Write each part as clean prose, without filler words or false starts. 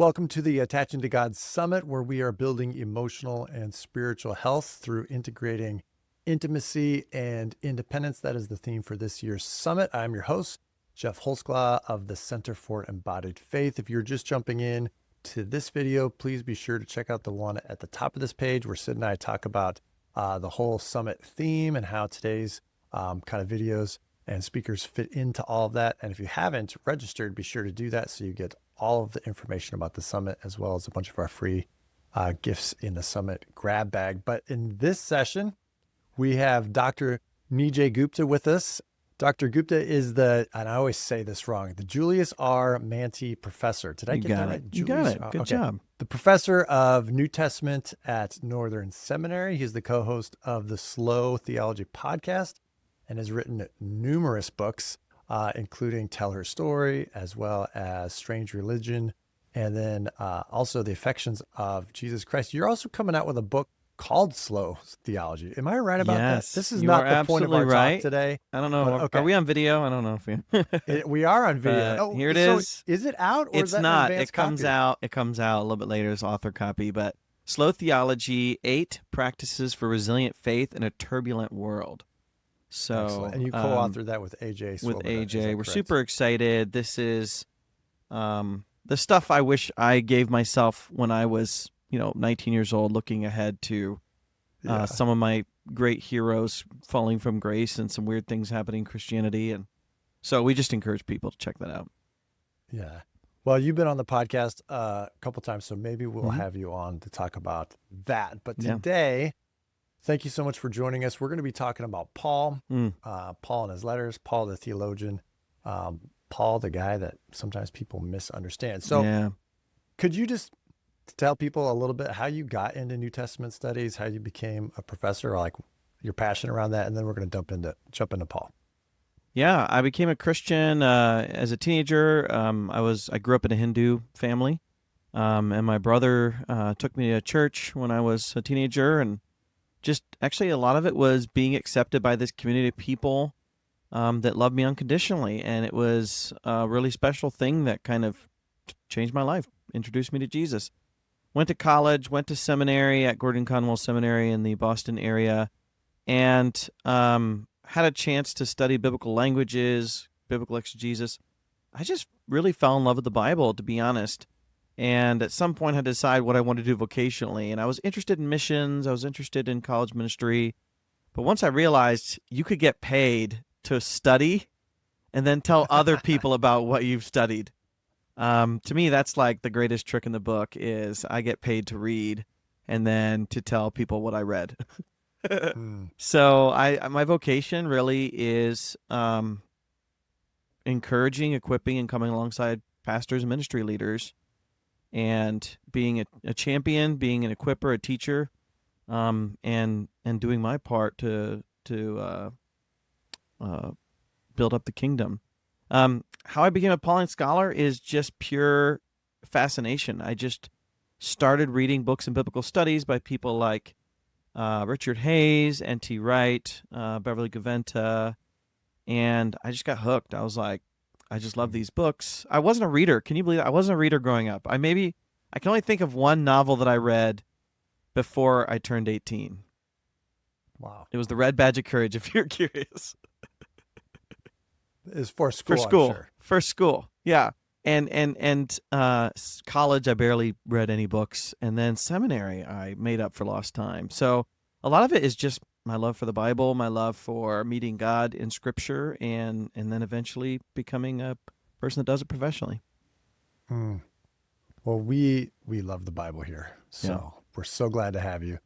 Welcome to the Attaching to God Summit, where we are building emotional and spiritual health through integrating intimacy and independence. That is the theme for this year's summit. I'm your host, Jeff Holzglaw of the Center for Embodied Faith. If you're just jumping in to this video, please be sure to check out the one at the top of this page where Sid and I talk about the whole summit theme and how today's kind of videos and speakers fit into all of that. And if you haven't registered, be sure to do that so you get all of the information about the summit, as well as a bunch of our free gifts in the summit grab bag. But in this session, we have Dr. Nijay Gupta with us. Dr. Gupta is and I always say this wrong, the Julius R. Mantey Professor. Did I get that right? You got it. Good job. The Professor of New Testament at Northern Seminary. He's the co-host of the Slow Theology podcast and has written numerous books, including Tell Her Story, as well as Strange Religion, and then also The Affections of Jesus Christ. You're also coming out with a book called Slow Theology. Am I right about that? This is not the point of our talk today. I don't know. Okay. Are we on video? I don't know if we are on video. Here it is. Is it out? Or it's is that not. An it comes copy? out. It comes out a little bit later as author copy. But Slow Theology: 8 Practices for Resilient Faith in a Turbulent World. So, excellent. And you co-authored that with AJ. With Swoboda, AJ, we're super excited. This is the stuff I wish I gave myself when I was, 19 years old, looking ahead to some of my great heroes falling from grace and some weird things happening in Christianity. And so we just encourage people to check that out. Yeah. Well, you've been on the podcast a couple times, so maybe we'll have you on to talk about that. But today, thank you so much for joining us. We're going to be talking about Paul, Paul and his letters, Paul the theologian, Paul the guy that sometimes people misunderstand. So could you just tell people a little bit how you got into New Testament studies, how you became a professor, or like your passion around that, and then we're going to jump into Paul. Yeah, I became a Christian as a teenager. I grew up in a Hindu family, and my brother took me to church when I was a teenager, and just actually a lot of it was being accepted by this community of people that loved me unconditionally, and it was a really special thing that kind of changed my life, introduced me to Jesus. Went to college, went to seminary at Gordon Conwell Seminary in the Boston area, and had a chance to study biblical languages, biblical exegesis. I just really fell in love with the Bible, to be honest. And at some point I had to decide what I wanted to do vocationally. And I was interested in missions. I was interested in college ministry. But once I realized you could get paid to study and then tell other people about what you've studied, to me, that's like the greatest trick in the book is I get paid to read and then to tell people what I read. So my vocation really is encouraging, equipping, and coming alongside pastors and ministry leaders and being a champion, being an equipper, a teacher, and doing my part to build up the kingdom. How I became a Pauline scholar is just pure fascination. I just started reading books in biblical studies by people like Richard Hayes, N.T. Wright, Beverly Gaventa, and I just got hooked. I was like, I just love these books. I wasn't a reader. Can you believe that? I wasn't a reader growing up. I can only think of one novel that I read before I turned 18. Wow. It was The Red Badge of Courage, if you're curious. It's for school. For school. Yeah. And college, I barely read any books. And then seminary, I made up for lost time. So a lot of it is just my love for the Bible, my love for meeting God in Scripture, and then eventually becoming a person that does it professionally. Well, we love the Bible here. So we're so glad to have you.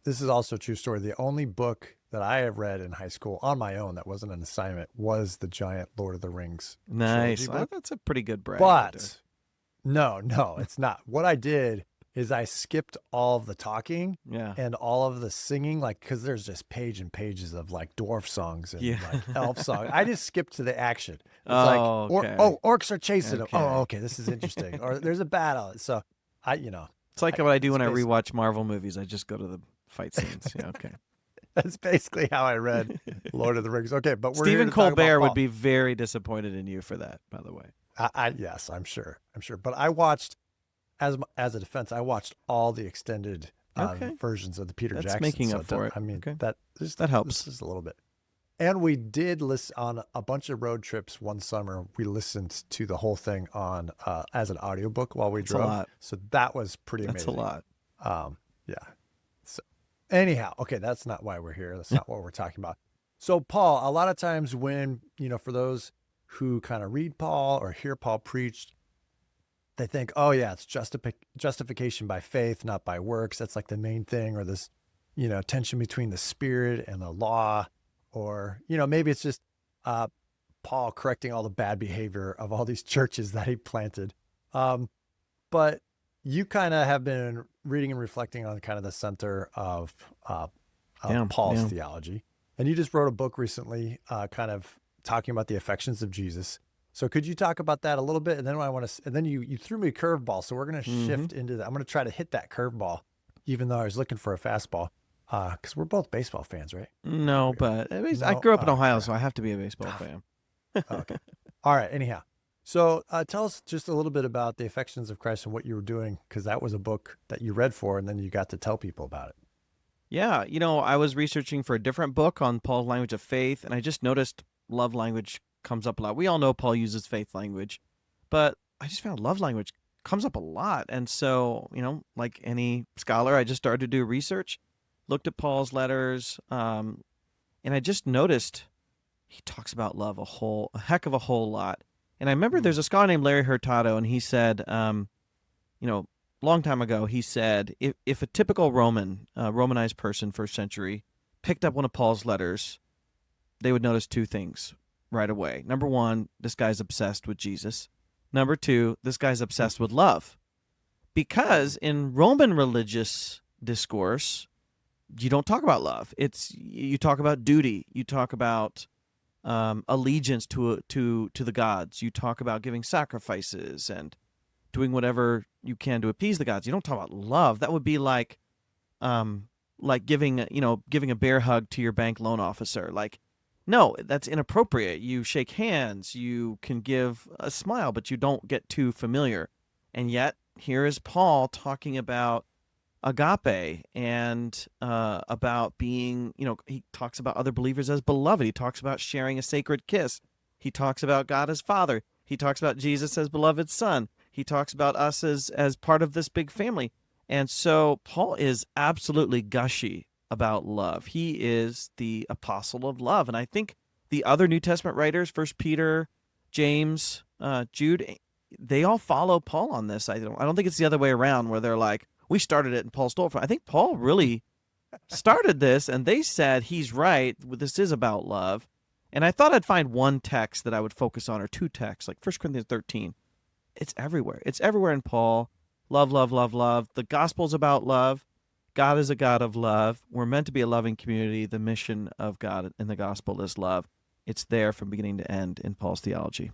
This is also a true story. The only book that I have read in high school on my own that wasn't an assignment was the giant Lord of the Rings. Nice. Well, that's a pretty good brag. But no, it's not. What I did is I skipped all of the talking and all of the singing, like, because there's just pages and pages of like dwarf songs and like elf songs. I just skipped to the action. It's orcs are chasing them. Oh, okay, this is interesting. Or there's a battle. So it's like what I do when I rewatch Marvel movies. I just go to the fight scenes. Yeah, okay. That's basically how I read Lord of the Rings. Okay, but we're Stephen Colbert would be very disappointed in you for that, by the way. Yes, I'm sure. But I watched as a defense, I watched all the extended Okay. versions of the Peter That's Jackson. making So up for it. I mean, Okay. that just That helps. this is a little bit. And we did listen on a bunch of road trips one summer. We listened to the whole thing on as an audiobook while we That's a drove. lot. So that was pretty That's a amazing. lot. Yeah. So anyhow, okay, that's not why we're here. That's not what we're talking about. So Paul, a lot of times when, for those who kind of read Paul or hear Paul preached, they think, oh yeah, it's justification by faith, not by works. That's like the main thing, or this, tension between the spirit and the law, or, maybe it's just Paul correcting all the bad behavior of all these churches that he planted. But you kind of have been reading and reflecting on kind of the center of Paul's theology. And you just wrote a book recently, kind of talking about the affections of Jesus. So could you talk about that a little bit? And then and then you threw me a curveball. So we're going to shift into that. I'm going to try to hit that curveball, even though I was looking for a fastball. Because we're both baseball fans, right? No, but I grew up in Ohio, so I have to be a baseball fan. Okay. All right. Anyhow, so tell us just a little bit about the affections of Christ and what you were doing, because that was a book that you read for, and then you got to tell people about it. Yeah, I was researching for a different book on Paul's language of faith, and I just noticed love language comes up a lot. We all know Paul uses faith language, but I just found love language comes up a lot. And so, like any scholar, I just started to do research, looked at Paul's letters, and I just noticed he talks about love a heck of a whole lot. And I remember there's a scholar named Larry Hurtado, and he said, long time ago, he said, if a typical Romanized person, first century, picked up one of Paul's letters, they would notice two things right away. Number one, this guy's obsessed with Jesus. Number two, this guy's obsessed with love. Because in Roman religious discourse, you don't talk about love. You talk about duty. You talk about allegiance to the gods. You talk about giving sacrifices and doing whatever you can to appease the gods. You don't talk about love. That would be like giving a bear hug to your bank loan officer. Like, no, that's inappropriate. You shake hands. You can give a smile, but you don't get too familiar. And yet, here is Paul talking about agape and about being, he talks about other believers as beloved. He talks about sharing a sacred kiss. He talks about God as Father. He talks about Jesus as beloved Son. He talks about us as part of this big family. And so Paul is absolutely gushy about love. He is the apostle of love. And I think the other New Testament writers, 1 Peter, James, Jude, they all follow Paul on this. I don't think it's the other way around where they're like, we started it and Paul stole it from. I think Paul really started this, and they said he's right. This is about love. And I thought I'd find one text that I would focus on, or two texts, like 1 Corinthians 13. It's everywhere. It's everywhere in Paul. Love, love, love, love. The gospel's about love. God is a God of love. We're meant to be a loving community. The mission of God in the gospel is love. It's there from beginning to end in Paul's theology.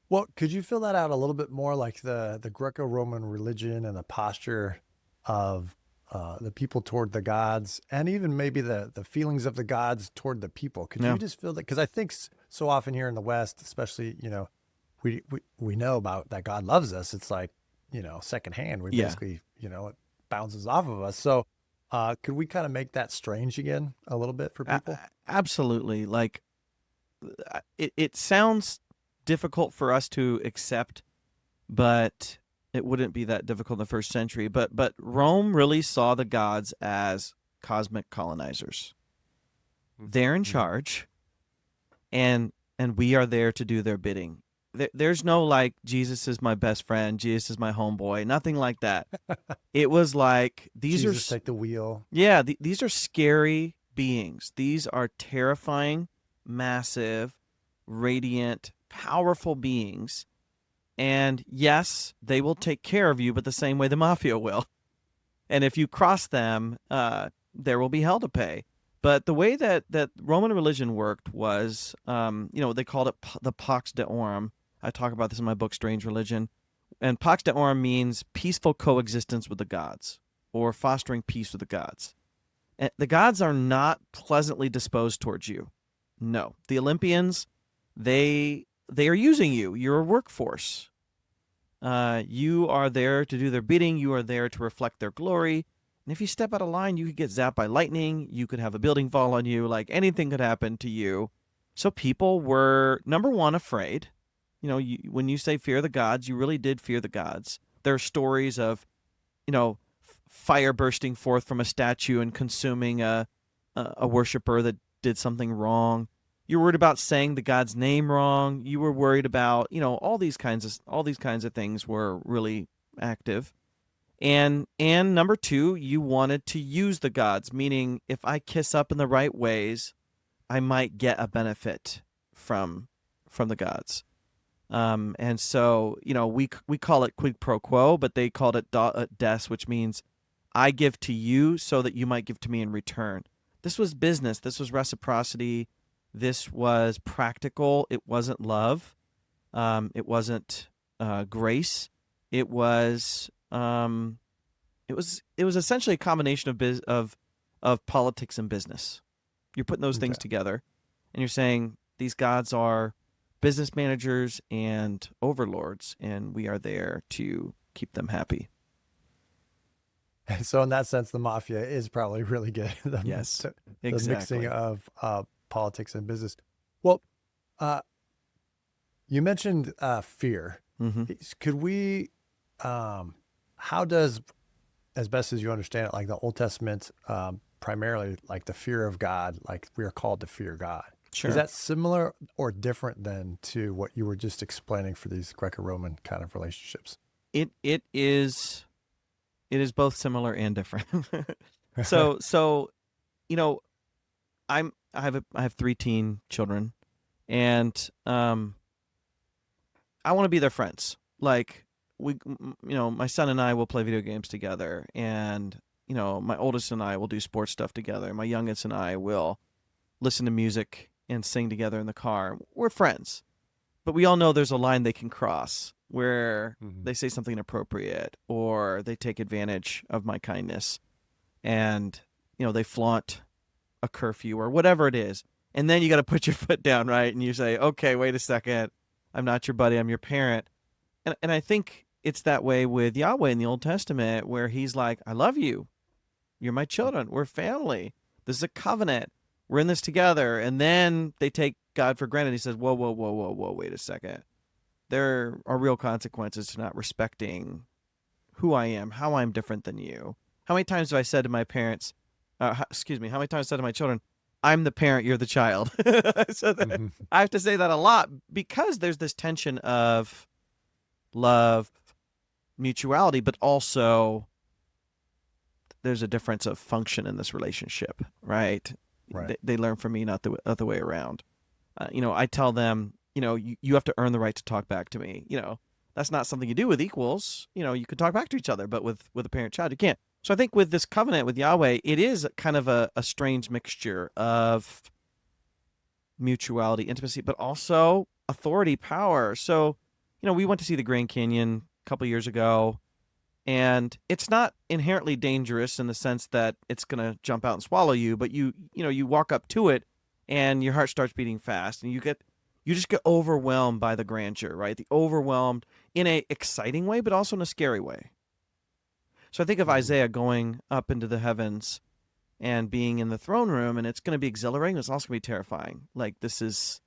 Well, could you fill that out a little bit more, like the Greco-Roman religion and the posture of the people toward the gods, and even maybe the feelings of the gods toward the people? Could you just feel that? Because I think so often here in the West, especially, we know about that God loves us. It's like, secondhand. We basically, it bounces off of us. So could we kind of make that strange again a little bit for people? Absolutely. Like, it sounds difficult for us to accept, but it wouldn't be that difficult in the first century. But Rome really saw the gods as cosmic colonizers. They're in charge, and we are there to do their bidding. There's no like, Jesus is my best friend, Jesus is my homeboy, nothing like that. It was like, Jesus take the wheel. Yeah, these are scary beings. These are terrifying, massive, radiant, powerful beings. And yes, they will take care of you, but the same way the mafia will. And if you cross them, there will be hell to pay. But the way that Roman religion worked was, they called it the Pax Deorum. I talk about this in my book, Strange Religion. And Pax Deorum means peaceful coexistence with the gods, or fostering peace with the gods. And the gods are not pleasantly disposed towards you. No. The Olympians, they are using you. You're a workforce. You are there to do their bidding. You are there to reflect their glory. And if you step out of line, you could get zapped by lightning. You could have a building fall on you. Like anything could happen to you. So people were, number one, afraid. When you say fear the gods, you really did fear the gods. There are stories of, fire bursting forth from a statue and consuming a worshiper that did something wrong. You were worried about saying the god's name wrong. You were worried about, all these kinds of things were really active. And number two, you wanted to use the gods, meaning if I kiss up in the right ways, I might get a benefit from the gods. And so, we call it quid pro quo, but they called it des, which means I give to you so that you might give to me in return. This was business. This was reciprocity. This was practical. It wasn't love. It wasn't grace. It was essentially a combination of politics and business. You're putting those things together, and you're saying these gods are business managers and overlords, and we are there to keep them happy. And so in that sense, the mafia is probably really good. Yes, the exactly. mixing of politics and business. Well, you mentioned fear. Mm-hmm. Could we, how does, as best as you understand it, like the Old Testament, primarily like the fear of God, like we are called to fear God. Sure. Is that similar or different than to what you were just explaining for these Greco-Roman kind of relationships? It is both similar and different. So I have 3 teen children, and I want to be their friends. Like my son and I will play video games together, and my oldest and I will do sports stuff together. My youngest and I will listen to music and sing together in the car. We're friends, but we all know there's a line they can cross where they say something inappropriate or they take advantage of my kindness, and they flaunt a curfew or whatever it is. And then you got to put your foot down, right? And you say, okay, wait a second. I'm not your buddy. I'm your parent. And I think it's that way with Yahweh in the Old Testament, where he's like, I love you. You're my children. We're family. This is a covenant. We're in this together. And then they take God for granted. He says, whoa, whoa, whoa, whoa, whoa, wait a second. There are real consequences to not respecting who I am, how I'm different than you. How many times have I said to my parents, how many times I said to my children, I'm the parent, you're the child. So I have to say that a lot because there's this tension of love, mutuality, but also there's a difference of function in this relationship, right? They learn from me, not the other way around. I tell them, you have to earn the right to talk back to me. That's not something you do with equals. You can talk back to each other, but with a parent-child, you can't. So I think with this covenant with Yahweh, it is kind of a strange mixture of mutuality, intimacy, but also authority, power. So, we went to see the Grand Canyon a couple years ago, and it's not inherently dangerous in the sense that it's going to jump out and swallow you, but you walk up to it and your heart starts beating fast, and you just get overwhelmed by the grandeur, right? The overwhelmed in a exciting way, but also in a scary way. So I think of Isaiah going up into the heavens and being in the throne room, and it's going to be exhilarating. It's also going to be terrifying. Like this is,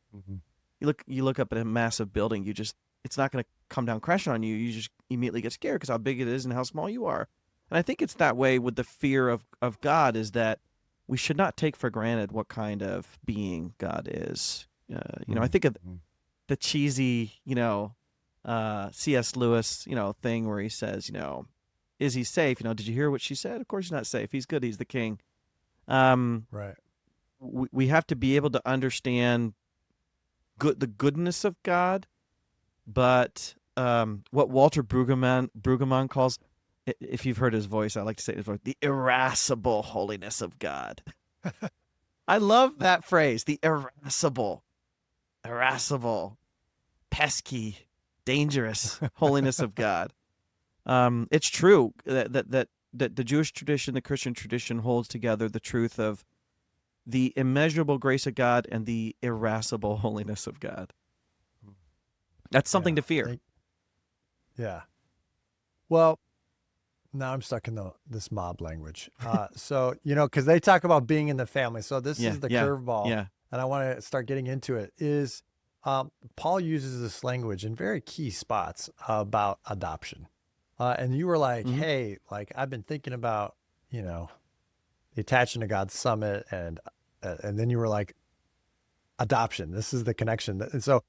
you look up at a massive building, it's not going to come down crashing on you. You just immediately get scared because how big it is and how small you are. And I think it's that way with the fear of God, is that we should not take for granted what kind of being God is. I think of the cheesy, C.S. Lewis, thing where he says, is he safe? Did you hear what she said? Of course he's not safe. He's good. He's the king. Right. We have to be able to understand the goodness of God, but what Walter Brueggemann calls, if you've heard his voice, I like to say his voice, the irascible holiness of God. I love that phrase, the irascible, pesky, dangerous holiness of God. It's true that the Jewish tradition, the Christian tradition holds together the truth of the immeasurable grace of God and the irascible holiness of God. That's something to fear. Yeah. Well, now I'm stuck in this mob language. So, because they talk about being in the family. So this Yeah, is the yeah, curveball, yeah. and I want to start getting into it. Paul uses this language in very key spots about adoption. And you were like, Hmm. hey, like I've been thinking about, you know, the attaching to God's summit, and then you were like, adoption. This is the connection. And so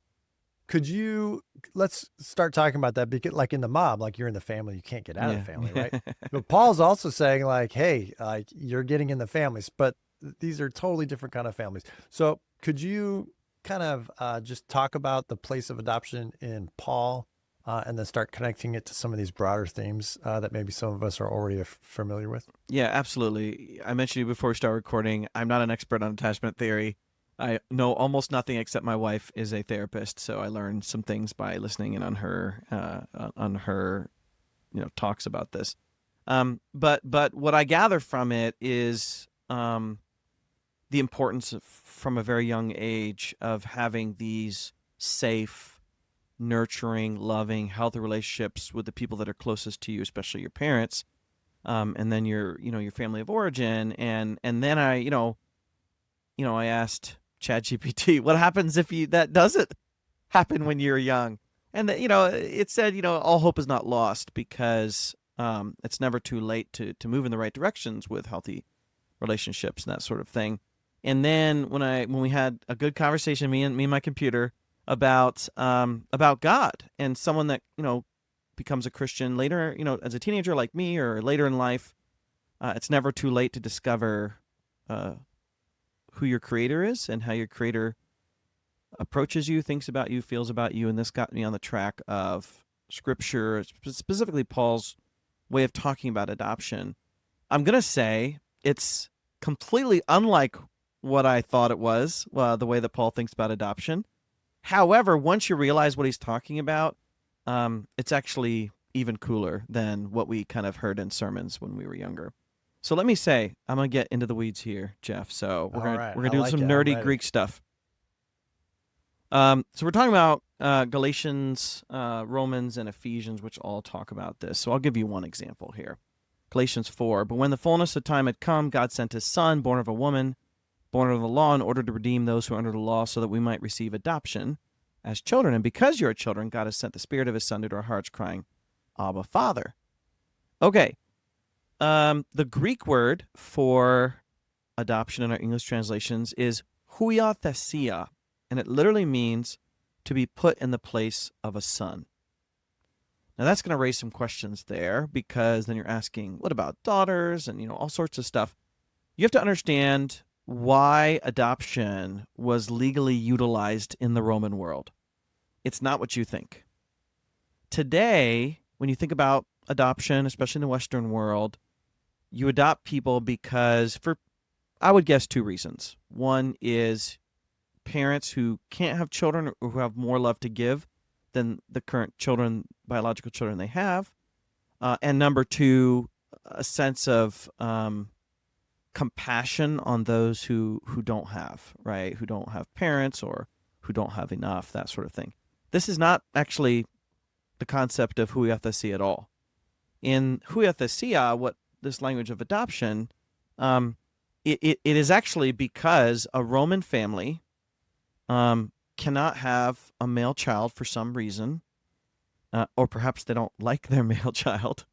let's start talking about that, because like in the mob, like you're in the family, you can't get out of the Yeah. family, right? But Paul's also saying like, hey, like you're getting in the families, but these are totally different kind of families. So could you kind of just talk about the place of adoption in Paul, and then start connecting it to some of these broader themes that maybe some of us are already familiar with? Yeah, absolutely. I mentioned you before we start recording, I'm not an expert on attachment theory. I know almost nothing except my wife is a therapist, so I learned some things by listening in on her talks about this. But what I gather from it is the importance from a very young age of having these safe, nurturing, loving, healthy relationships with the people that are closest to you, especially your parents, and then your family of origin, and then I asked ChatGPT, what happens if that doesn't happen when you're young, and it said all hope is not lost, because it's never too late to move in the right directions with healthy relationships and that sort of thing. And then when we had a good conversation, me and my computer, about God, and someone that becomes a Christian later, as a teenager like me or later in life, it's never too late to discover who your creator is and how your creator approaches you, thinks about you, feels about you. And this got me on the track of Scripture, specifically Paul's way of talking about adoption. I'm going to say it's completely unlike what I thought it was, the way that Paul thinks about adoption. However, once you realize what he's talking about, it's actually even cooler than what we kind of heard in sermons when we were younger. So let me say, I'm gonna get into the weeds here, Jeff. So All right. we're I gonna do like some it. I'm nerdy ready. Greek stuff. So we're talking about Galatians, Romans, and Ephesians, which all talk about this. So I'll give you one example here. Galatians 4. But when the fullness of time had come, God sent his Son, born of a woman, born under the law, in order to redeem those who are under the law, so that we might receive adoption as children. And because you are children, God has sent the Spirit of his Son into our hearts, crying, Abba, Father. Okay. The Greek word for adoption in our English translations is huiothesia, and it literally means to be put in the place of a son. Now that's going to raise some questions there, because then you're asking, what about daughters and all sorts of stuff. You have to understand why adoption was legally utilized in the Roman world. It's not what you think. Today, when you think about adoption, especially in the Western world, you adopt people because, for, I would guess, two reasons. One is parents who can't have children, or who have more love to give than the current biological children they have. And number two, a sense of compassion on those who don't have, right? Who don't have parents, or who don't have enough, that sort of thing. This is not actually the concept of huiothesia at all. In huiothesia, what this language of adoption, it is actually because a Roman family cannot have a male child for some reason, or perhaps they don't like their male child,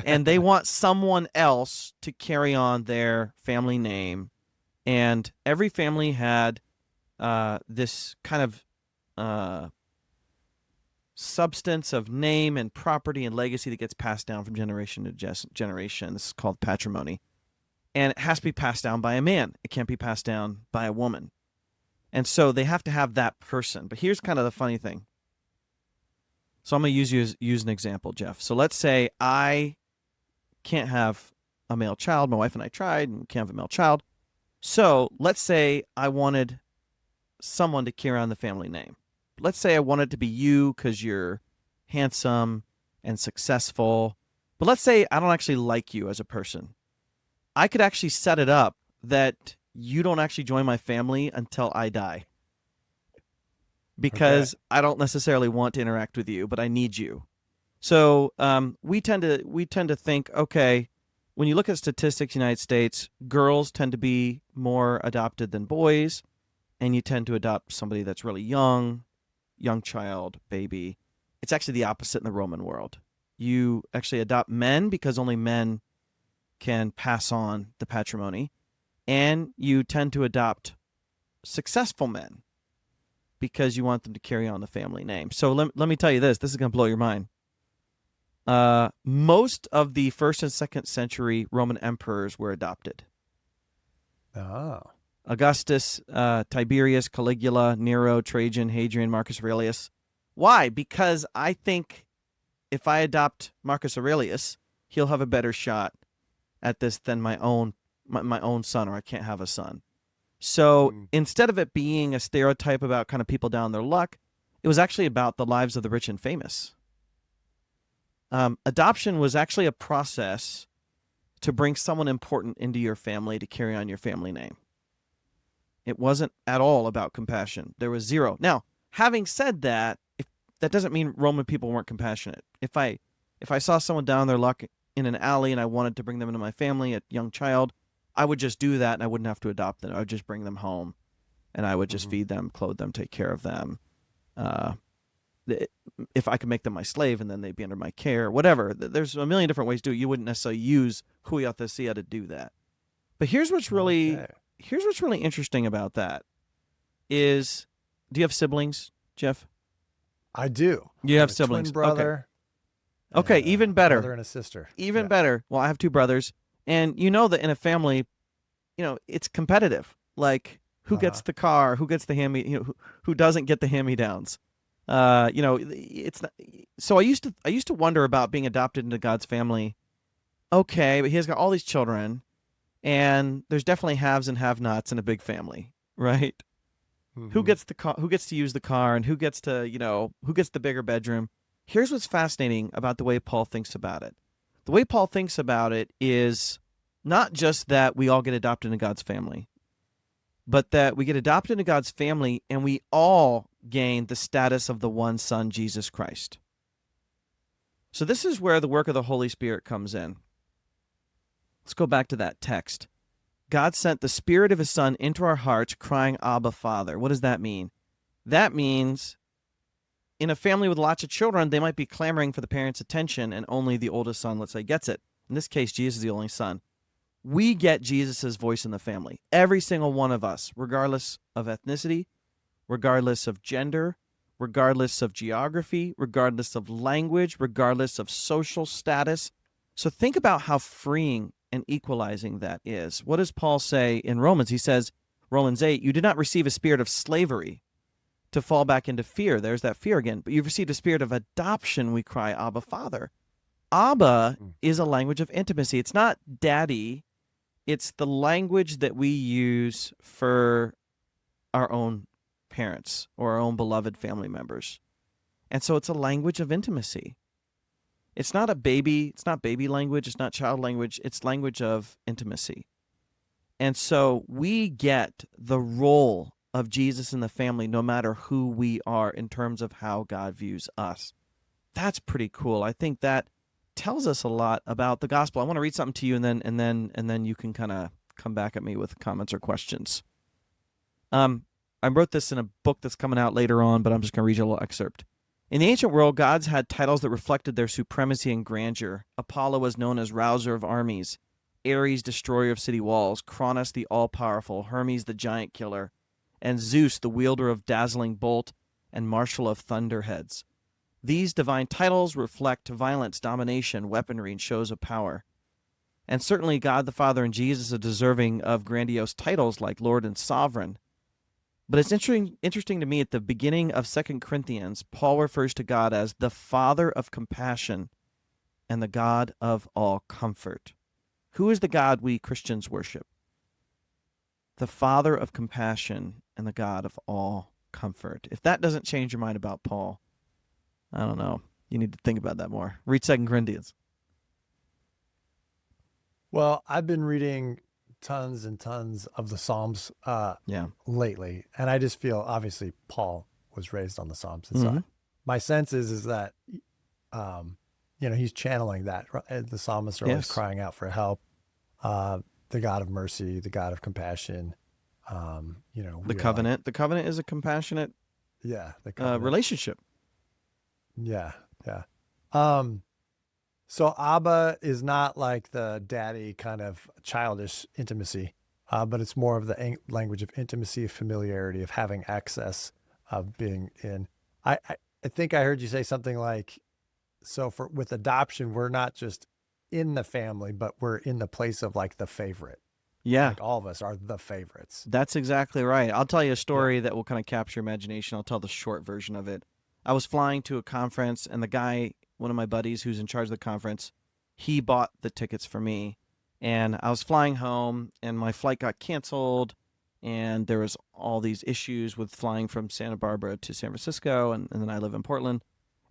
and they want someone else to carry on their family name. And every family had this kind of substance of name and property and legacy that gets passed down from generation to generation. This is called patrimony. And it has to be passed down by a man. It can't be passed down by a woman. And so they have to have that person. But here's kind of the funny thing. So I'm going to use an example, Jeff. So let's say I can't have a male child. My wife and I tried, and we can't have a male child. So let's say I wanted someone to carry on the family name. Let's say I wanted to be you because you're handsome and successful. But let's say I don't actually like you as a person. I could actually set it up that you don't actually join my family until I die, because I don't necessarily want to interact with you, but I need you. So we tend to think, okay, when you look at statistics, United States, girls tend to be more adopted than boys, and you tend to adopt somebody that's really young child, baby. It's actually the opposite in the Roman world. You actually adopt men because only men can pass on the patrimony, and you tend to adopt successful men because you want them to carry on the family name. So let me tell you this. This is going to blow your mind. Most of the 1st and 2nd century Roman emperors were adopted. Oh. Augustus, Tiberius, Caligula, Nero, Trajan, Hadrian, Marcus Aurelius. Why? Because I think if I adopt Marcus Aurelius, he'll have a better shot at this than my own son, or I can't have a son. So instead of it being a stereotype about kind of people down their luck, it was actually about the lives of the rich and famous. Adoption was actually a process to bring someone important into your family to carry on your family name. It wasn't at all about compassion. There was zero. Now, having said that, that doesn't mean Roman people weren't compassionate. If I saw someone down their luck in an alley and I wanted to bring them into my family, a young child, I would just do that and I wouldn't have to adopt them. I would just bring them home and I would just feed them, clothe them, take care of them. If I could make them my slave and then they'd be under my care, whatever. There's a million different ways to do it. You wouldn't necessarily use huiothesia to do that. But here's what's really interesting about that is, do you have siblings, Jeff? I do. You have siblings. Twin brother. Okay, even better. Brother and a sister. Even better. Well, I have 2 brothers, and you know that in a family, it's competitive. Like who gets the car, who gets the who doesn't get the hand-me-downs. It's not, so I used to wonder about being adopted into God's family. Okay, but he has got all these children, and there's definitely haves and have-nots in a big family, right? Who gets the car? Who gets to use the car, and who gets to who gets the bigger bedroom? Here's what's fascinating about the way Paul thinks about it. The way Paul thinks about it is not just that we all get adopted into God's family, but that we get adopted into God's family and we all gain the status of the one Son, Jesus Christ. So this is where the work of the Holy Spirit comes in. Let's go back to that text. God sent the Spirit of His Son into our hearts, crying, Abba, Father. What does that mean? That means in a family with lots of children, they might be clamoring for the parents' attention, and only the oldest son, let's say, gets it. In this case, Jesus is the only son. We get Jesus' voice in the family. Every single one of us, regardless of ethnicity, regardless of gender, regardless of geography, regardless of language, regardless of social status. So think about how freeing and equalizing that is. What does Paul say in Romans? He says, Romans 8, you did not receive a spirit of slavery to fall back into fear. There's that fear again. But you've received a spirit of adoption. We cry, Abba, Father. Abba is a language of intimacy. It's not daddy. It's the language that we use for our own parents or our own beloved family members. And so it's a language of intimacy. It's not baby language. It's not child language. It's language of intimacy. And so we get the role of Jesus in the family no matter who we are in terms of how God views us. That's pretty cool. I think that tells us a lot about the gospel. I want to read something to you, and then you can kind of come back at me with comments or questions. I wrote this in a book that's coming out later on, but I'm just going to read you a little excerpt. In the ancient world, gods had titles that reflected their supremacy and grandeur. Apollo was known as rouser of armies, Ares, destroyer of city walls, Cronus, the all-powerful, Hermes, the giant killer, and Zeus, the wielder of dazzling bolt and marshal of thunderheads. These divine titles reflect violence, domination, weaponry, and shows of power. And certainly God the Father and Jesus are deserving of grandiose titles like Lord and Sovereign. But it's interesting to me at the beginning of 2 Corinthians, Paul refers to God as the Father of compassion and the God of all comfort. Who is the God we Christians worship? The Father of compassion and the God of all comfort. If that doesn't change your mind about Paul, I don't know. You need to think about that more. Read 2 Corinthians. Well, I've been reading tons and tons of the Psalms lately, and I just feel, obviously, Paul was raised on the Psalms. And so my sense is that he's channeling that. Right? The psalmists are always Yes. crying out for help. Uh, the God of mercy, the God of compassion. The We are like, covenant. The covenant is a compassionate yeah, the covenant. relationship. Yeah, yeah. Um, so Abba is not like the daddy kind of childish intimacy, but it's more of the language of intimacy, of familiarity, of having access, of being in. I think I heard you say something like, so for with adoption, we're not just in the family, but we're in the place of like the favorite. Yeah, Like all of us are the favorites. that's exactly right. I'll tell you a Yeah. story that will kind of capture your imagination. I'll tell the short version of it. I was flying to a conference, and the guy, one of my buddies who's in charge of the conference, he bought the tickets for me. And I was flying home, and my flight got canceled, and there was all these issues with flying from Santa Barbara to San Francisco, and then I live in Portland.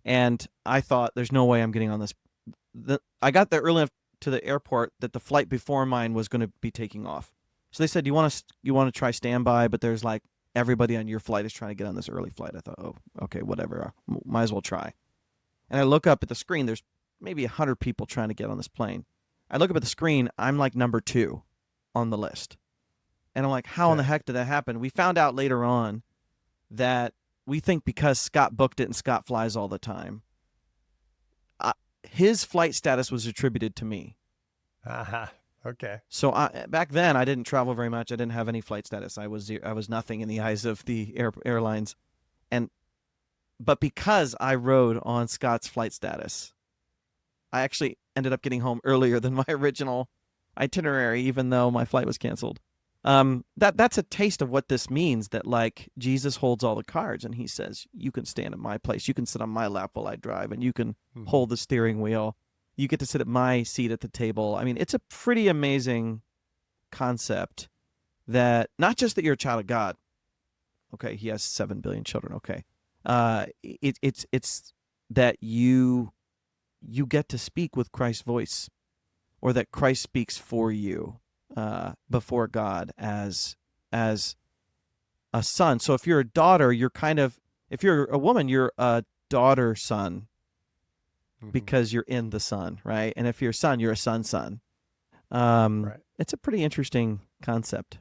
And I thought, there's no way I'm getting on this. I got there early enough to the airport that the flight before mine was going to be taking off. So they said, you want to try standby, but there's like everybody on your flight is trying to get on this early flight. I thought, oh, okay, whatever. Might as well try. And I look up at the screen. There's maybe 100 people trying to get on this plane. I look up at the screen. I'm like number 2 on the list. And I'm like, how in the Okay. heck did that happen? We found out later on that we think because Scott booked it and Scott flies all the time, his flight status was attributed to me. Uh-huh. Okay. So back then, I didn't travel very much. I didn't have any flight status. I was nothing in the eyes of the airlines, but because I rode on Scott's flight status, I actually ended up getting home earlier than my original itinerary, even though my flight was canceled. That's a taste of what this means. That like Jesus holds all the cards, and he says, "You can stand in my place. You can sit on my lap while I drive, and you can hold the steering wheel. You get to sit at my seat at the table." I mean, it's a pretty amazing concept that not just that you're a child of God. Okay, he has 7 billion children. Okay, it's that you get to speak with Christ's voice, or that Christ speaks for you before God as a son. So if you're a daughter, if you're a woman, you're a daughter son because you're in the son, right? And if you're a son, you're a son. Right. It's a pretty interesting concept.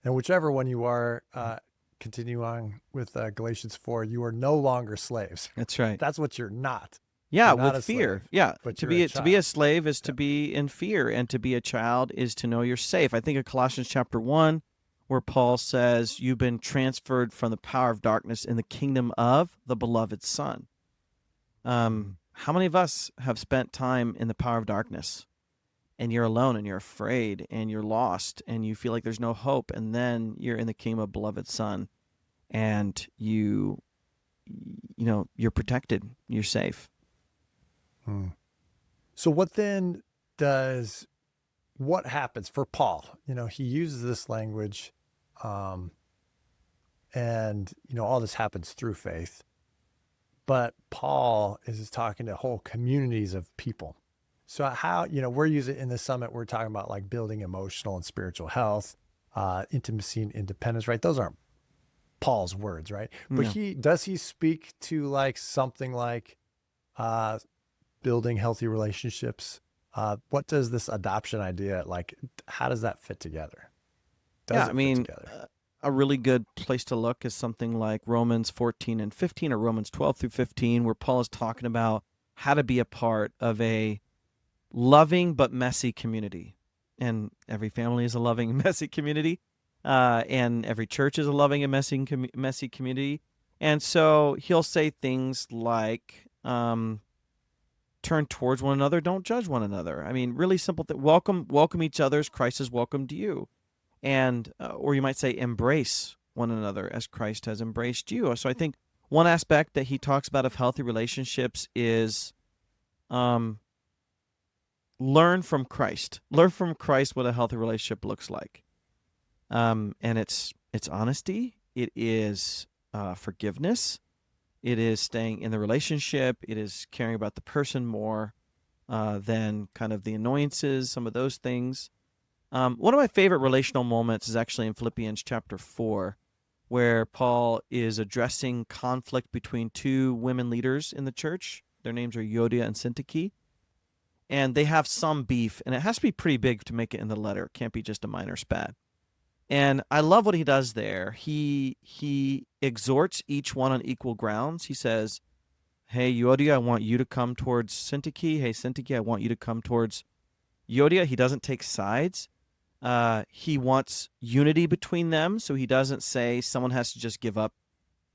And whichever one you are, continue on with Galatians 4, you are no longer slaves. That's right. That's what you're not. Yeah, You're not with a fear. slave, Yeah, but to you're a be a child. slave is to Yeah. be in fear, and to be a child is to know you're safe. I think of Colossians chapter 1, where Paul says, "You've been transferred from the power of darkness in the kingdom of the beloved Son." How many of us have spent time in the power of darkness, and you're alone, and you're afraid, and you're lost, and you feel like there's no hope, and then you're in the kingdom of beloved Son, and you're protected, you're safe. So what happens for Paul? He uses this language, and all this happens through faith. But Paul is talking to whole communities of people. So how, we're using in the summit, we're talking about like building emotional and spiritual health, intimacy and independence, right? Those aren't Paul's words, right? But No. does he speak to like something like building healthy relationships? What does this adoption idea, like, how does that fit together? Does I it fit mean, together? a really good place to look is something like Romans 14 and 15, or Romans 12 through 15, where Paul is talking about how to be a part of a loving but messy community. And every family is a loving and messy community. And every church is a loving and messy community. And so he'll say things like, turn towards one another, don't judge one another. I mean, really simple thing. Welcome each other as Christ has welcomed you. And or you might say, embrace one another as Christ has embraced you. So I think one aspect that he talks about of healthy relationships is learn from Christ. Learn from Christ what a healthy relationship looks like. And it's honesty. It is forgiveness. It is staying in the relationship. It is caring about the person more than kind of the annoyances, some of those things. One of my favorite relational moments is actually in Philippians chapter 4, where Paul is addressing conflict between two women leaders in the church. Their names are Euodia and Syntyche. And they have some beef, and it has to be pretty big to make it in the letter. It can't be just a minor spat. And I love what he does there. He exhorts each one on equal grounds. He says, hey, Euodia, I want you to come towards Syntyche. Hey, Syntyche, I want you to come towards Euodia. He doesn't take sides. He wants unity between them, so he doesn't say someone has to just give up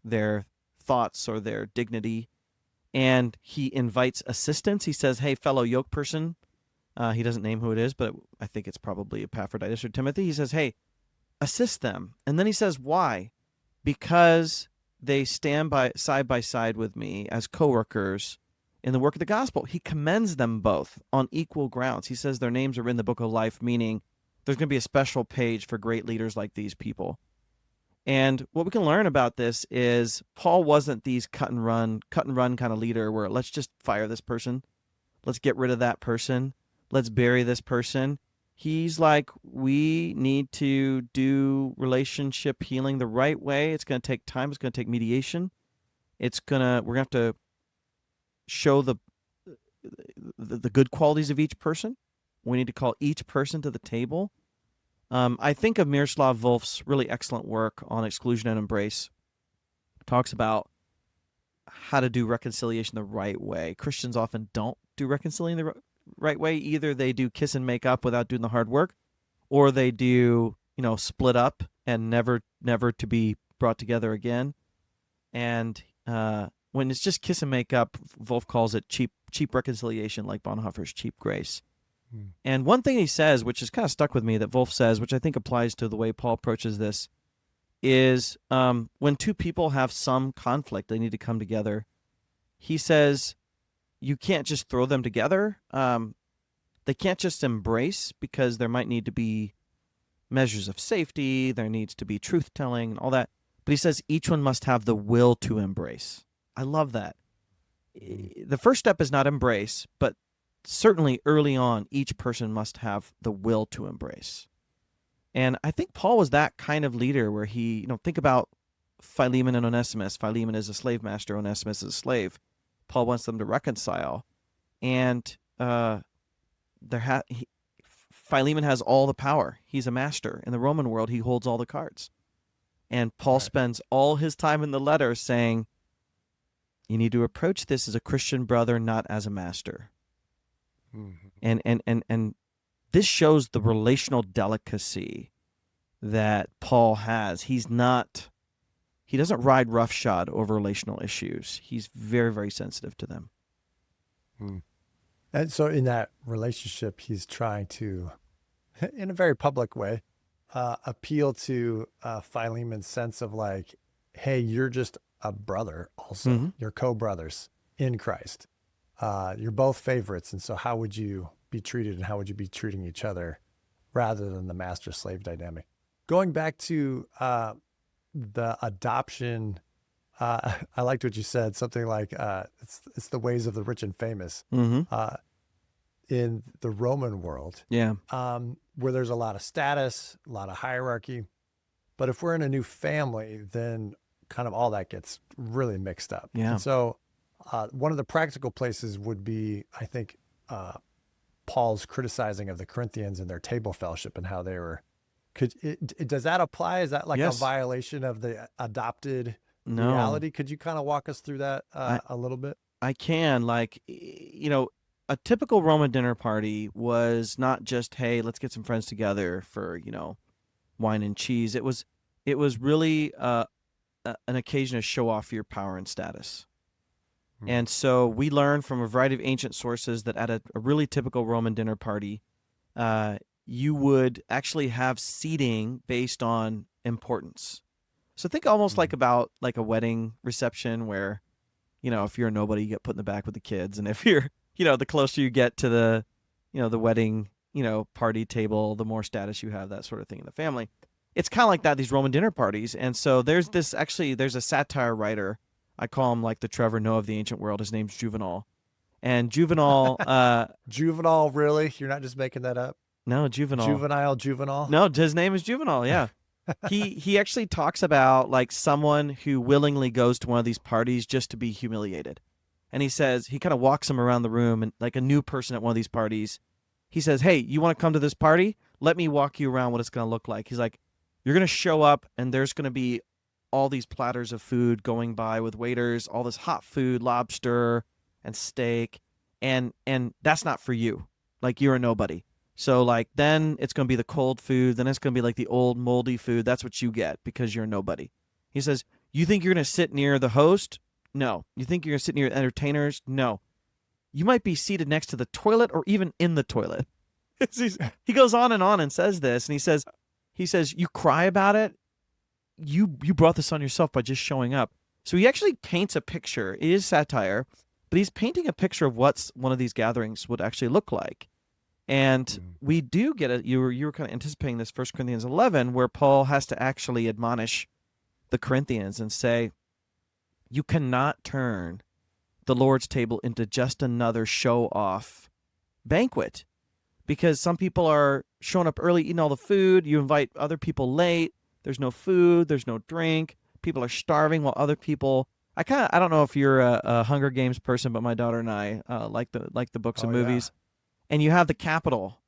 their thoughts or their dignity. And he invites assistance. He says, hey, fellow yoke person. He doesn't name who it is, but I think it's probably Epaphroditus or Timothy. He says, hey, assist them. And then he says, why? Because they stand side by side with me as co-workers in the work of the gospel. He commends them both on equal grounds. He says their names are in the book of life, meaning there's going to be a special page for great leaders like these people. And what we can learn about this is Paul wasn't these cut and run kind of leader where let's just fire this person. Let's get rid of that person. Let's bury this person. He's like, we need to do relationship healing the right way. It's going to take time. It's going to take mediation. We're going to have to show the good qualities of each person. We need to call each person to the table. I think of Miroslav Volf's really excellent work on exclusion and embrace. Talks about how to do reconciliation the right way. Christians often don't do reconciliation the right way. Either they do kiss and make up without doing the hard work, or they do, split up and never to be brought together again. And when it's just kiss and make up, Volf calls it cheap reconciliation, like Bonhoeffer's cheap grace. And one thing he says, which has kind of stuck with me, that Volf says, which I think applies to the way Paul approaches this, is when two people have some conflict, they need to come together. He says, you can't just throw them together. They can't just embrace, because there might need to be measures of safety. There needs to be truth-telling and all that. But he says each one must have the will to embrace. I love that. The first step is not embrace, but certainly early on, each person must have the will to embrace. And I think Paul was that kind of leader where he, think about Philemon and Onesimus. Philemon is a slave master. Onesimus is a slave. Paul wants them to reconcile. And Philemon has all the power. He's a master. In the Roman world, he holds all the cards. And Paul spends all his time in the letter saying, you need to approach this as a Christian brother, not as a master. Mm-hmm. And this shows the relational delicacy that Paul has. He doesn't ride roughshod over relational issues. He's very, very sensitive to them. And so in that relationship, he's trying to, in a very public way, appeal to Philemon's sense of like, hey, you're just a brother also. Mm-hmm. You're co-brothers in Christ. You're both favorites. And so how would you be treated and how would you be treating each other rather than the master-slave dynamic? Going back to the adoption, I liked what you said, something like it's the ways of the rich and famous. Mm-hmm. In the Roman world, where there's a lot of status, a lot of hierarchy. But if we're in a new family, then kind of all that gets really mixed up. Yeah. And so one of the practical places would be, I think, Paul's criticizing of the Corinthians and their table fellowship and how they were. Does that apply? Is that like a violation of the adopted reality? Could you kind of walk us through that a little bit? I can. A typical Roman dinner party was not just, hey, let's get some friends together for, wine and cheese. It was really an occasion to show off your power and status. And so we learn from a variety of ancient sources that at a really typical Roman dinner party, you would actually have seating based on importance. So think almost like a wedding reception where, if you're a nobody, you get put in the back with the kids. And if you're, the closer you get to the, the wedding, party table, the more status you have, that sort of thing in the family. It's kind of like that, these Roman dinner parties. And so there's a satire writer. I call him like the Trevor Noah of the ancient world. His name's Juvenal. And Juvenal... Juvenal, really? You're not just making that up? No, Juvenal. Juvenal? No, his name is Juvenal, yeah. He actually talks about like someone who willingly goes to one of these parties just to be humiliated. And he says, he kind of walks them around the room, and like a new person at one of these parties, he says, hey, you want to come to this party? Let me walk you around what it's going to look like. He's like, you're going to show up, and there's going to be all these platters of food going by with waiters, all this hot food, lobster and steak, and that's not for you. Like, you're a nobody. So like then it's going to be the cold food, then it's going to be like the old moldy food. That's what you get because you're a nobody. He says, you think you're going to sit near the host? No. You think you're going to sit near entertainers? No. You might be seated next to the toilet or even in the toilet. He goes on and says this, and he says, you cry about it. You brought this on yourself by just showing up. So he actually paints a picture. It is satire, but he's painting a picture of what one of these gatherings would actually look like. And we do get it. You were kind of anticipating this 1 Corinthians 11, where Paul has to actually admonish the Corinthians and say, you cannot turn the Lord's table into just another show-off banquet, because some people are showing up early, eating all the food. You invite other people late. There's no food. There's no drink. People are starving while other people. I don't know if you're a Hunger Games person, but my daughter and I like the books and movies. Yeah. And you have the Capitol,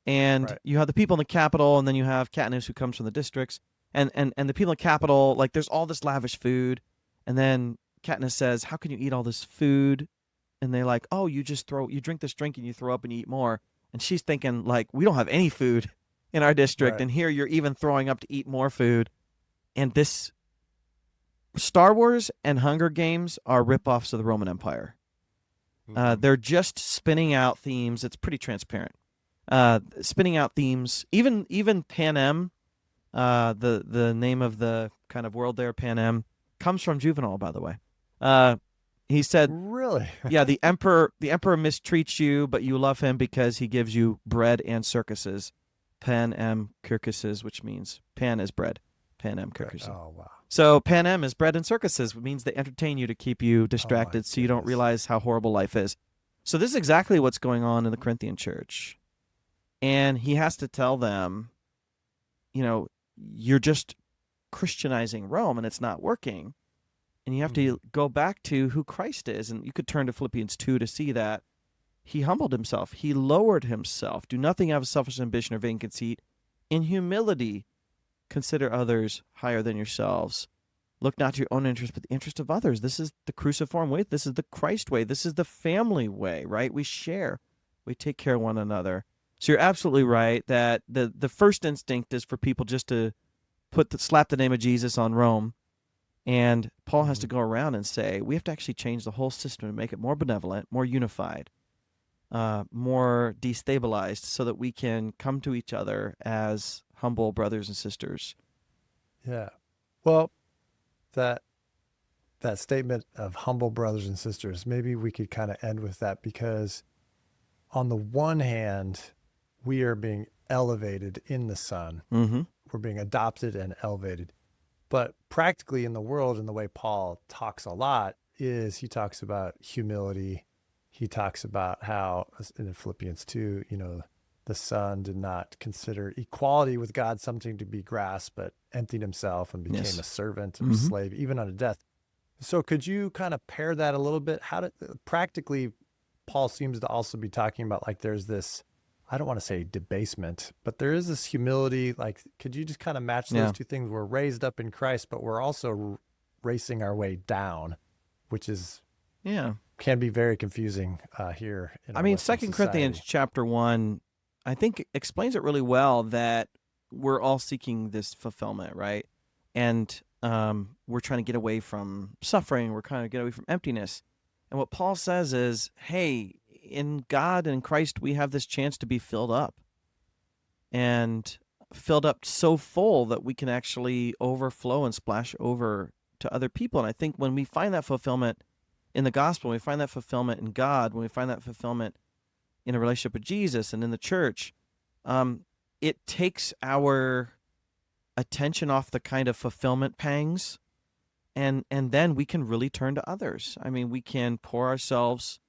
and you have the people in the Capitol, and then you have Katniss, who comes from the districts, and the people in the Capitol, like, there's all this lavish food, and then Katniss says, how can you eat all this food? And they're like, oh, you drink this drink and you throw up and you eat more. And she's thinking, like, we don't have any food in our district, and here you're even throwing up to eat more food. And this Star Wars and Hunger Games are ripoffs of the Roman Empire. They're just spinning out themes. It's pretty transparent. Spinning out themes. Even Panem, the name of the kind of world there, Panem, comes from Juvenal, by the way. He said, really? Yeah, the emperor mistreats you, but you love him because he gives you bread and circuses. Panem circuses, which means pan is bread. Panem circuses. Oh, wow. So Panem is bread and circuses, which means they entertain you to keep you distracted so you don't realize how horrible life is. So this is exactly what's going on in the Corinthian church. And he has to tell them, you're just Christianizing Rome and it's not working. And you have to go back to who Christ is. And you could turn to Philippians 2 to see that. He humbled himself. He lowered himself. Do nothing out of selfish ambition or vain conceit. In humility, consider others higher than yourselves. Look not to your own interest, but the interest of others. This is the cruciform way. This is the Christ way. This is the family way, right? We share. We take care of one another. So you're absolutely right that the first instinct is for people just to slap the name of Jesus on Rome. And Paul has to go around and say, we have to actually change the whole system to make it more benevolent, more unified, more destabilized, so that we can come to each other as humble brothers and sisters. Yeah. Well, that statement of humble brothers and sisters, maybe we could kind of end with that, because on the one hand, we are being elevated in the Son. Mm-hmm. We're being adopted and elevated. But practically in the world, and the way Paul talks a lot, is he talks about humility. He talks about how, in Philippians 2, the Son did not consider equality with God something to be grasped, but emptied himself and became a servant and a slave, even unto death. So could you kind of pair that a little bit? Practically, Paul seems to also be talking about, like, there's this, I don't want to say debasement, but there is this humility. Like, could you just kind of match those two things? We're raised up in Christ, but we're also racing our way down, which is can be very confusing here. In 2 Corinthians chapter 1, I think explains it really well, that we're all seeking this fulfillment, right? And we're trying to get away from suffering. We're trying to get away from emptiness. And what Paul says is, hey, in God and Christ, we have this chance to be filled up, and filled up so full that we can actually overflow and splash over to other people. And I think when we find that fulfillment in the gospel, when we find that fulfillment in God, when we find that fulfillment in a relationship with Jesus and in the church, it takes our attention off the kind of fulfillment pangs, and then we can really turn to others. I mean, we can pour ourselves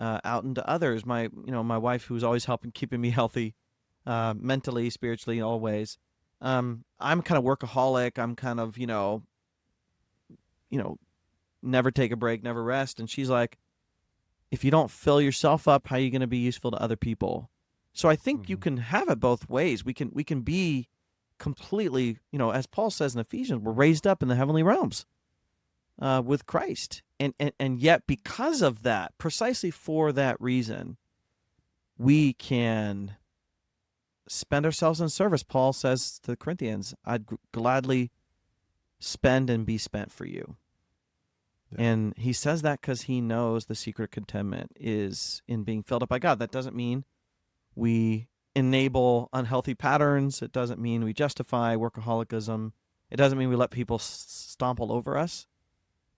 out into others. My wife, who's always helping keeping me healthy, mentally, spiritually, in all ways. I'm kind of workaholic. I'm kind of, never take a break, never rest. And she's like, if you don't fill yourself up, how are you going to be useful to other people? So I think you can have it both ways. We can be completely, as Paul says in Ephesians, we're raised up in the heavenly realms with Christ. And yet because of that, precisely for that reason, we can spend ourselves in service. Paul says to the Corinthians, I'd gladly spend and be spent for you. Yeah. And he says that because he knows the secret of contentment is in being filled up by God. That doesn't mean we enable unhealthy patterns. It doesn't mean we justify workaholism. It doesn't mean we let people stomp all over us.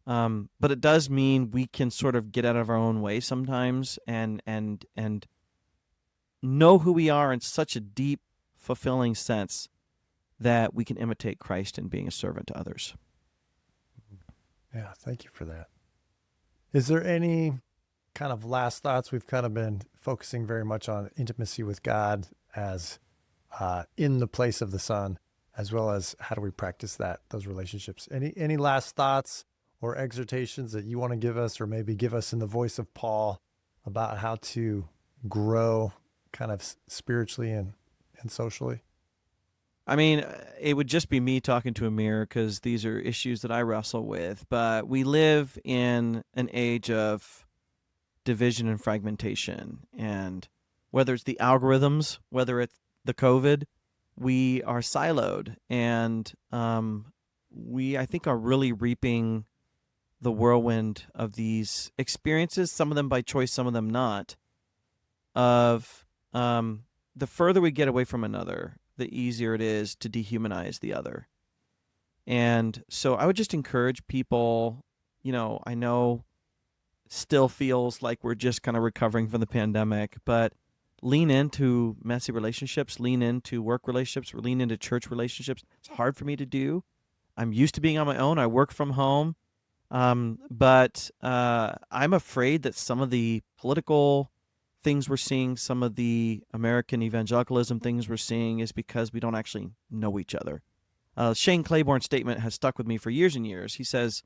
But it does mean we can sort of get out of our own way sometimes and know who we are in such a deep, fulfilling sense that we can imitate Christ in being a servant to others. Yeah, thank you for that. Is there any kind of last thoughts? We've kind of been focusing very much on intimacy with God as in the place of the Son, as well as how do we practice those relationships. Any last thoughts or exhortations that you want to give us, or maybe give us in the voice of Paul about how to grow kind of spiritually and socially? I mean, it would just be me talking to a mirror because these are issues that I wrestle with. But we live in an age of division and fragmentation. And whether it's the algorithms, whether it's the COVID, we are siloed. And we, I think, are really reaping the whirlwind of these experiences, some of them by choice, some of them not, of the further we get away from another, the easier it is to dehumanize the other. And so I would just encourage people, I know still feels like we're just kind of recovering from the pandemic, but lean into messy relationships, lean into work relationships, or lean into church relationships. It's hard for me to do. I'm used to being on my own. I work from home. But I'm afraid that some of the political things we're seeing, some of the American evangelicalism things we're seeing is because we don't actually know each other. Shane Claiborne's statement has stuck with me for years and years. He says,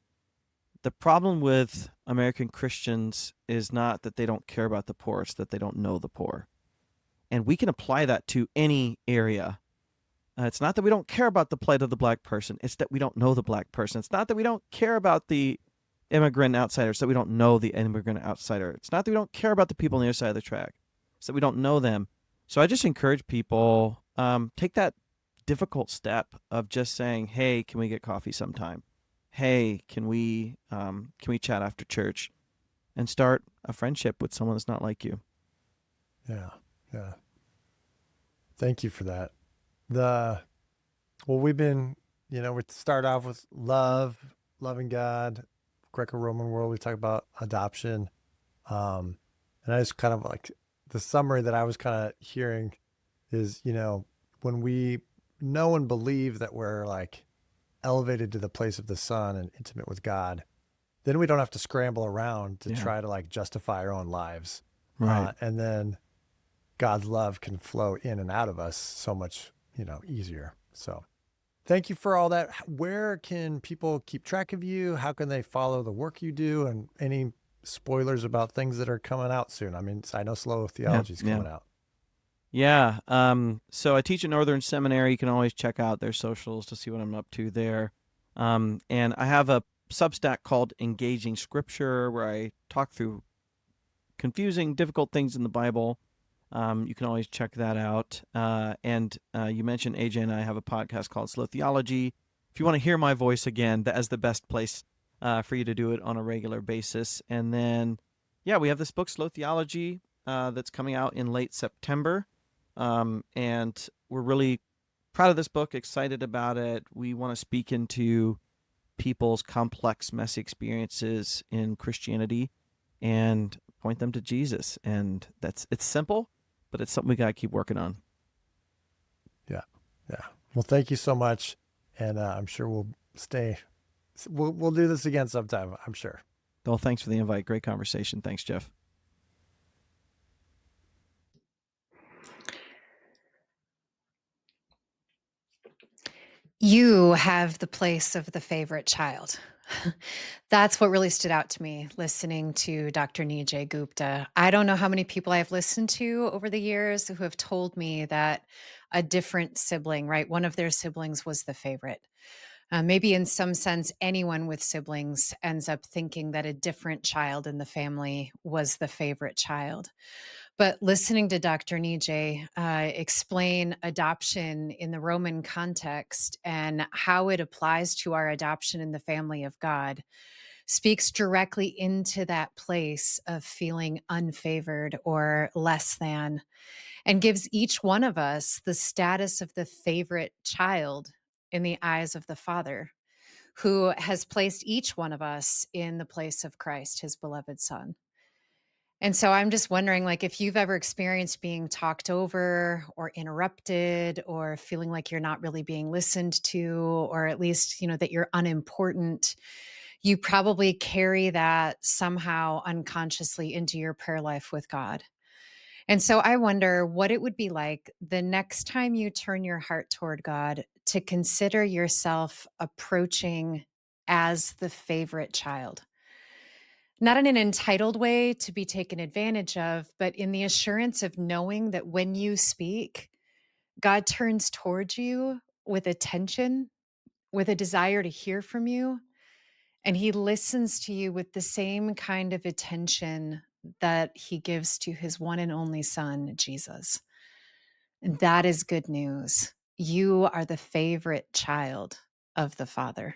the problem with American Christians is not that they don't care about the poor, it's that they don't know the poor. And we can apply that to any area. It's not that we don't care about the plight of the black person, it's that we don't know the black person. It's not that we don't care about the immigrant outsider, it's that we don't know the immigrant outsider. It's not that we don't care about the people on the other side of the track, it's that we don't know them. So I just encourage people, take that difficult step of just saying, hey, can we get coffee sometime? Hey, can we chat after church? And start a friendship with someone that's not like you. Yeah. Thank you for that. We've been, we start off with loving God, Greco-Roman world. We talk about adoption. And I just kind of like the summary that I was kind of hearing is, when we know and believe that we're like elevated to the place of the Son and intimate with God, then we don't have to scramble around to try to like justify our own lives. Right. And then God's love can flow in and out of us so much, easier. So thank you for all that. Where can people keep track of you? How can they follow the work you do? And any spoilers about things that are coming out soon? I mean, I know Slow Theology is coming out. Yeah. So I teach at Northern Seminary. You can always check out their socials to see what I'm up to there. And I have a Substack called Engaging Scripture, where I talk through confusing, difficult things in the Bible. You can always check that out. And you mentioned AJ and I have a podcast called Slow Theology. If you want to hear my voice again, that is the best place for you to do it on a regular basis. And then, we have this book, Slow Theology, that's coming out in late September. And we're really proud of this book, excited about it. We want to speak into people's complex, messy experiences in Christianity and point them to Jesus. And it's simple, but it's something we got to keep working on. Yeah. Well, thank you so much. And I'm sure we'll do this again sometime, I'm sure. Well, thanks for the invite. Great conversation. Thanks, Jeff. You have the place of the favorite child. That's what really stood out to me listening to Dr. Nijay Gupta. I don't know how many people I've listened to over the years who have told me that a different sibling, right? One of their siblings was the favorite. Maybe in some sense, anyone with siblings ends up thinking that a different child in the family was the favorite child. But listening to Dr. Nijay explain adoption in the Roman context and how it applies to our adoption in the family of God speaks directly into that place of feeling unfavored or less than, and gives each one of us the status of the favorite child in the eyes of the Father, who has placed each one of us in the place of Christ, his beloved Son. And so I'm just wondering, like, if you've ever experienced being talked over or interrupted or feeling like you're not really being listened to, or at least, that you're unimportant, you probably carry that somehow unconsciously into your prayer life with God. And so I wonder what it would be like the next time you turn your heart toward God to consider yourself approaching as the favorite child. Not in an entitled way to be taken advantage of, but in the assurance of knowing that when you speak, God turns towards you with attention, with a desire to hear from you, and he listens to you with the same kind of attention that he gives to his one and only son, Jesus. And that is good news. You are the favorite child of the Father.